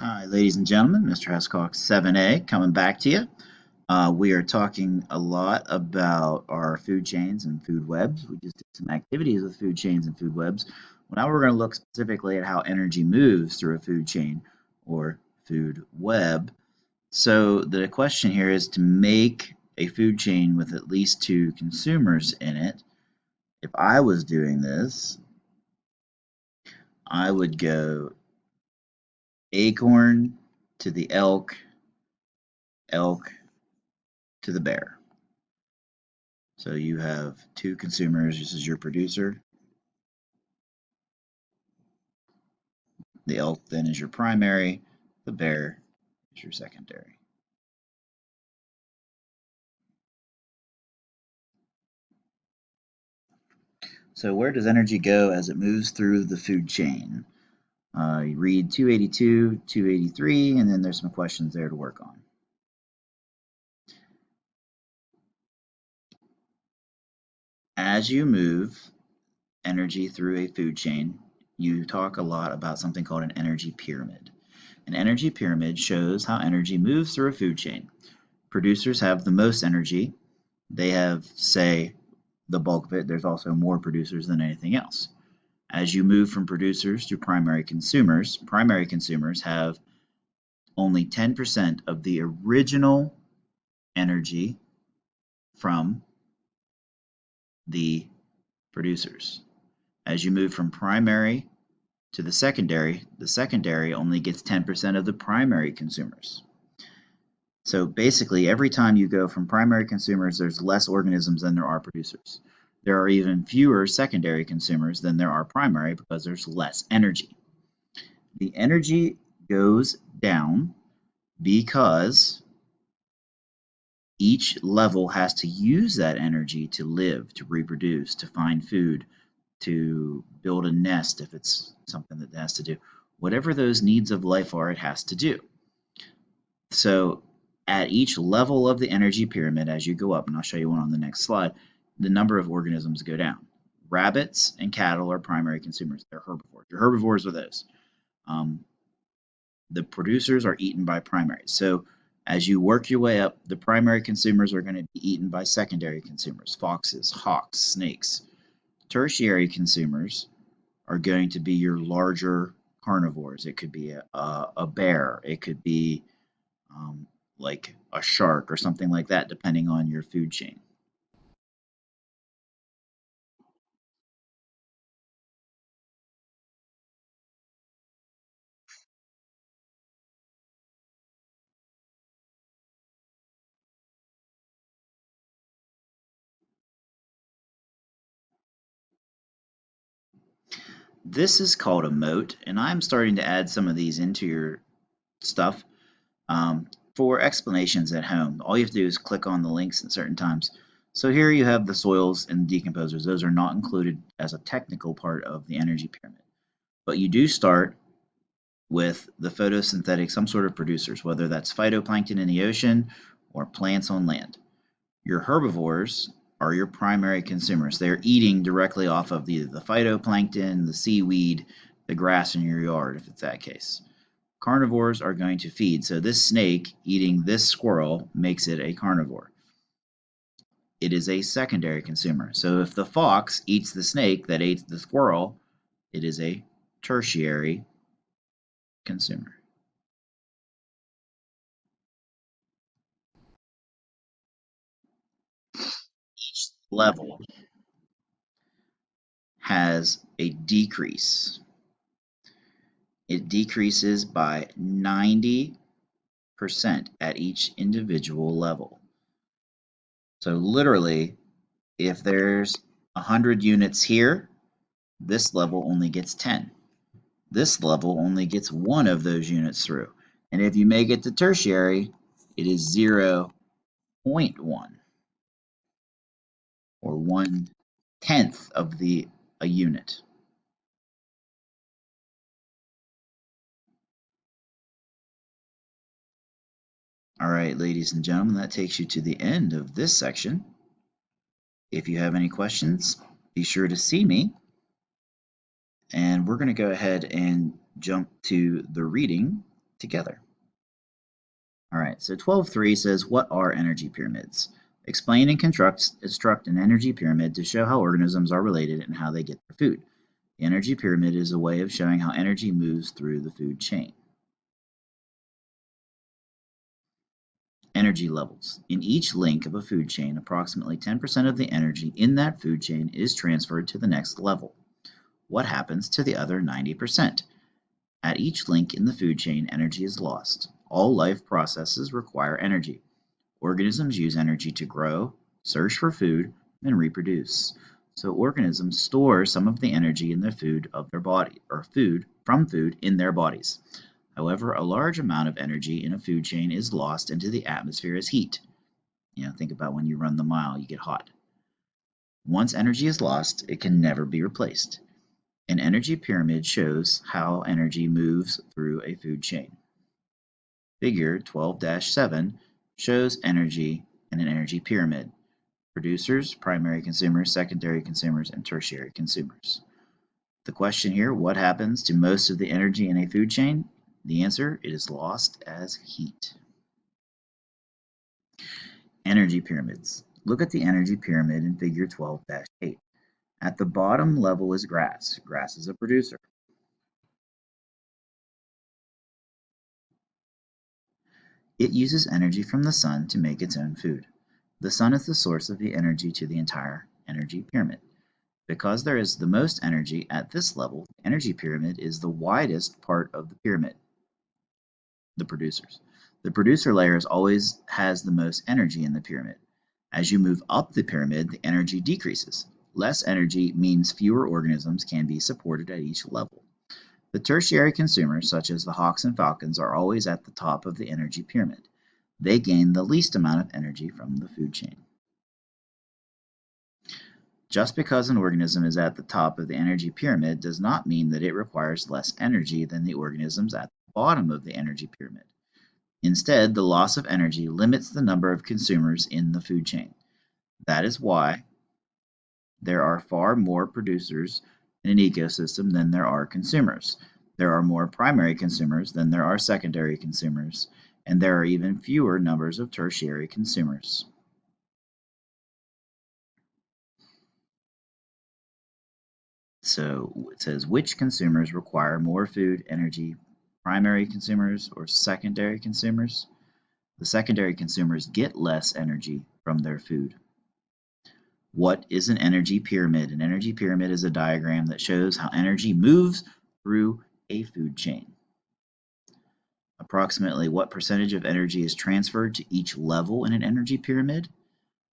Hi, ladies and gentlemen, Mr. Hescock 7A coming back to you. We are talking a lot about our food chains and food webs. We just did some activities with food chains and food webs. Well, now we're going to look specifically at how energy moves through a food chain or food web. So the question here is to make a food chain with at least two consumers in it. If I was doing this, I would go acorn to the elk, elk to the bear. So you have two consumers. This is your producer. The elk then is your primary. The bear is your secondary. So where does energy go as it moves through the food chain? You read 282, 283, and then there's some questions there to work on. As you move energy through a food chain, you talk a lot about something called an energy pyramid. An energy pyramid shows how energy moves through a food chain. Producers have the most energy. They have, say, the bulk of it. There's also more producers than anything else. As you move from producers to primary consumers have only 10% of the original energy from the producers. As you move from primary to the secondary only gets 10% of the primary consumers. So basically, every time you go from primary consumers, there's less organisms than there are producers. There are even fewer secondary consumers than there are primary because there's less energy. The energy goes down because each level has to use that energy to live, to reproduce, to find food, to build a nest if it's something that it has to do. Whatever those needs of life are, it has to do. So at each level of the energy pyramid, as you go up, and I'll show you one on the next slide, the number of organisms go down. Rabbits and cattle are primary consumers. They're herbivores. Your herbivores are those. The producers are eaten by primaries. So as you work your way up, the primary consumers are going to be eaten by secondary consumers, foxes, hawks, snakes. Tertiary consumers are going to be your larger carnivores. It could be a bear. It could be like a shark or something like that, depending on your food chain. This is called a moat, and I'm starting to add some of these into your stuff for explanations at home. All you have to do is click on the links at certain times. So here you have the soils and decomposers. Those are not included as a technical part of the energy pyramid. But you do start with the photosynthetic, some sort of producers, whether that's phytoplankton in the ocean or plants on land. Your herbivores are your primary consumers. They're eating directly off of either the phytoplankton, the seaweed, the grass in your yard, if it's that case. Carnivores are going to feed. So this snake eating this squirrel makes it a carnivore. It is a secondary consumer. So if the fox eats the snake that ate the squirrel, it is a tertiary consumer. Each level has a decrease. It decreases by 90% at each individual level. So literally, if there's 100 units here, this level only gets 10. This level only gets one of those units through. And if you make it to tertiary, it is 0.1 or 1/10 of a unit. All right, ladies and gentlemen, that takes you to the end of this section. If you have any questions, be sure to see me. And we're going to go ahead and jump to the reading together. All right, so 12.3 says, what are energy pyramids? Explain and construct an energy pyramid to show how organisms are related and how they get their food. The energy pyramid is a way of showing how energy moves through the food chain. Energy levels. In each link of a food chain, approximately 10% of the energy in that food chain is transferred to the next level. What happens to the other 90%? At each link in the food chain, energy is lost. All life processes require energy. Organisms use energy to grow, search for food, and reproduce. So organisms store some of the energy in the food of their body, or food from food in their bodies. However, a large amount of energy in a food chain is lost into the atmosphere as heat. Think about when you run the mile, you get hot. Once energy is lost, it can never be replaced. An energy pyramid shows how energy moves through a food chain. Figure 12-7 shows energy in an energy pyramid. Producers, primary consumers, secondary consumers, and tertiary consumers. The question here, what happens to most of the energy in a food chain? The answer, it is lost as heat. Energy pyramids. Look at the energy pyramid in figure 12-8. At the bottom level is grass. Grass is a producer. It uses energy from the sun to make its own food. The sun is the source of the energy to the entire energy pyramid. Because there is the most energy at this level, the energy pyramid is the widest part of the pyramid, the producers. The producer layer always has the most energy in the pyramid. As you move up the pyramid, the energy decreases. Less energy means fewer organisms can be supported at each level. The tertiary consumers, such as the hawks and falcons, are always at the top of the energy pyramid. They gain the least amount of energy from the food chain. Just because an organism is at the top of the energy pyramid does not mean that it requires less energy than the organisms at the bottom of the energy pyramid. Instead, the loss of energy limits the number of consumers in the food chain. That is why there are far more producers in an ecosystem than there are consumers. There are more primary consumers than there are secondary consumers, and there are even fewer numbers of tertiary consumers. So it says, which consumers require more food, energy, primary consumers or secondary consumers? The secondary consumers get less energy from their food. What is an energy pyramid? An energy pyramid is a diagram that shows how energy moves through a food chain. Approximately what percentage of energy is transferred to each level in an energy pyramid?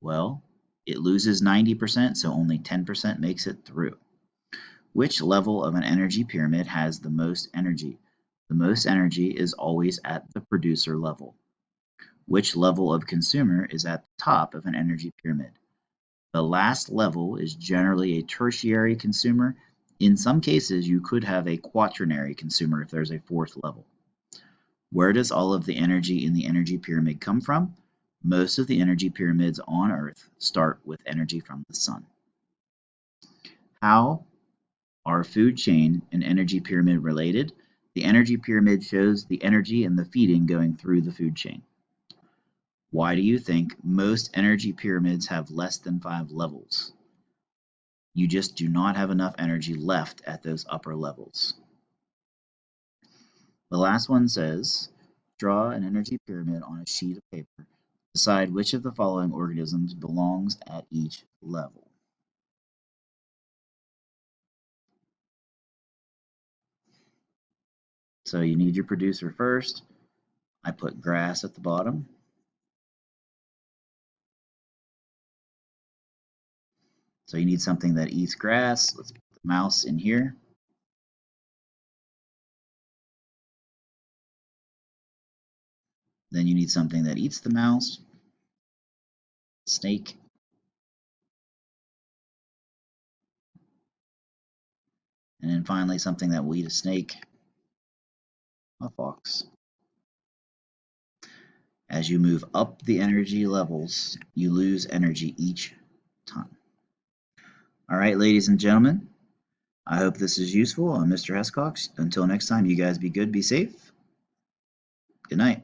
Well, it loses 90%, so only 10% makes it through. Which level of an energy pyramid has the most energy? The most energy is always at the producer level. Which level of consumer is at the top of an energy pyramid? The last level is generally a tertiary consumer. In some cases, you could have a quaternary consumer if there's a fourth level. Where does all of the energy in the energy pyramid come from? Most of the energy pyramids on Earth start with energy from the sun. How are food chain and energy pyramid related? The energy pyramid shows the energy and the feeding going through the food chain. Why do you think most energy pyramids have less than 5 levels? You just do not have enough energy left at those upper levels. The last one says, draw an energy pyramid on a sheet of paper. Decide which of the following organisms belongs at each level. So you need your producer first. I put grass at the bottom. So you need something that eats grass. Let's put the mouse in here. Then you need something that eats the mouse. Snake. And then finally something that will eat a snake. A fox. As you move up the energy levels, you lose energy each time. All right, ladies and gentlemen, I hope this is useful. I'm Mr. Hescox. Until next time, you guys be good, be safe. Good night.